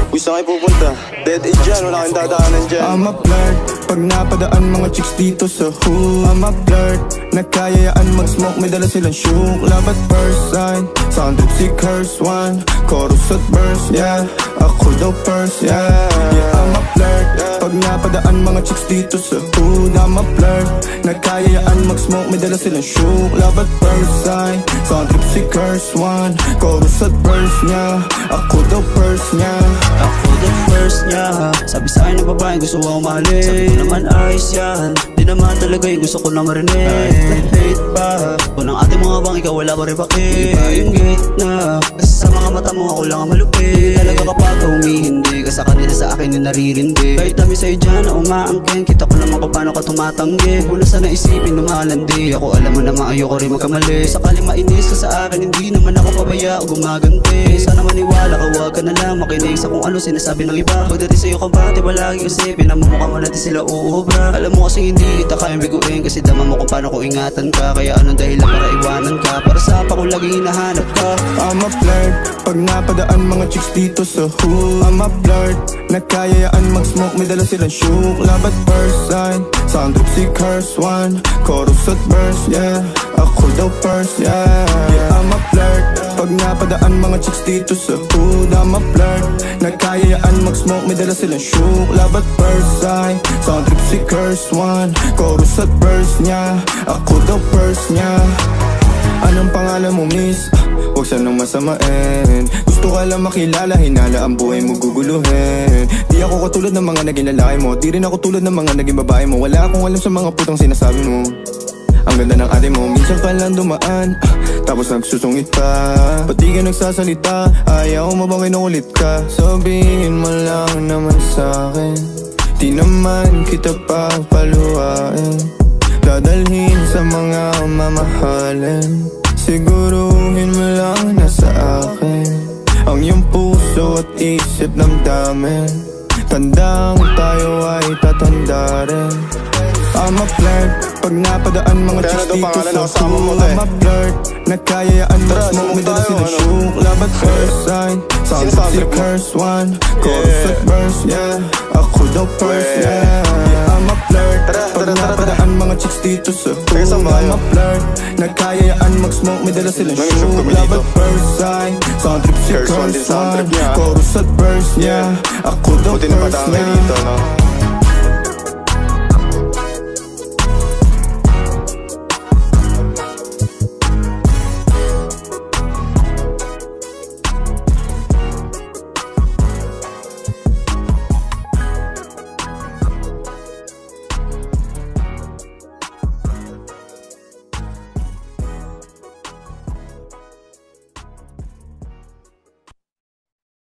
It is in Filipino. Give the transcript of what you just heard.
Uy, saan kayo pupunta? Dead end dyan, wala kang dadaanan dyan. I'm a flirt, pag napadaan mga chicks dito sa hood. I'm a flirt, nagkayayaan mag-smoke, may dala silang shook. Love at first sight, sound trip si curse one. Chorus at verse, yeah, ako daw first, yeah. I'm a flirt, pag napadaan mga chicks dito sa hood. I'm a flirt, nagkayayaan mag-smoke, may dala silang shook. Love at first sight, sound trip si curse one. Chorus at verse niya, ako daw first niya. Ako the first niya. Sabi sa'kin ng babae gusto ko mahalin. Sabi ko naman ayos yan, di naman talaga yung gusto ko na marinig. Na-hate pa kung ng ating mga bang ikaw wala pa rin bakit. Iba yung gate na, kasi sa mga mata mo ako lang ang malupit. Talaga kapag humihindi ka sa kanila, sa akin yung naririndi. Kahit dami sa'yo dyan na umaangkin, kita ko naman kung paano ka tumatanggi. Kung nasa naisipin lumalandi, ako alam mo naman ayoko rin magkamali. Sakali mainis ka sa akin, hindi naman ako pabaya o gumaganti. Sana maniwala ka, huwag ka na lang makinig sa kung ano sinasabi ng iba. Pagdating sa'yo kabati, palagi kasi pinamumukha mo natin sila uubra. Alam mo kasi hindi kita kayang biguin, kasi dama mo kung paano ko ingatan ka. Kaya anong dahilan para iwanan ka, para sa pa ko laging hinahanap ka. I'm a flirt, pag napadaan mga chicks dito sa hood. I'm a flirt, nagkayayaan mag-smoke, may dala silang shook. Love at first sight, sound trip si curse one. Chorus at verse, yeah, ako daw first, yeah. I'm a flirt, pag napadaan mga chicks dito sa hood. I'm a flirt, nagkayayaan mag-smoke, may dala silang shook. Love at first sight, sound trip si curse one. Chorus at verse niya, ako daw first niya. Anong pangalan mo miss? Huwag sanang masamain. Gusto ka lang makilala, hinala ang buhay mo guguluhin. Di ako katulad ng mga naging lalaki mo, di rin ako tulad ng mga naging babae mo. Wala akong alam sa mga putang sinasabi mo. Ang ganda ng ate mo, minsan ka lang dumaan, tapos nagsusungit pa. Pati ka nagsasalita, ayaw mo bang kinukulit ka? Sabihin mo lang naman sa'kin, di naman kita papaluhain. Dadalhin sa mga mamahalin, siguruhin mo lang na sa akin ang iyong puso at isip damdamin. Tandang tayo ay tatanda rin. I'm a flirt, pag napadaan mga chicks dito sa hood. I'm a flirt, nagkayayaan mag-smoke, may dala silang shook. Love at first sight, sound trip si curse one. Chorus at verse, yeah, ako daw first, yeah. I'm a flirt, pag napadaan mga chicks dito sa hood. I'm a flirt, nagkayayaan mag-smoke, may dala silang shook. Love at first sight, sound trip si curse one. Chorus at verse, yeah, ako daw first, yeah.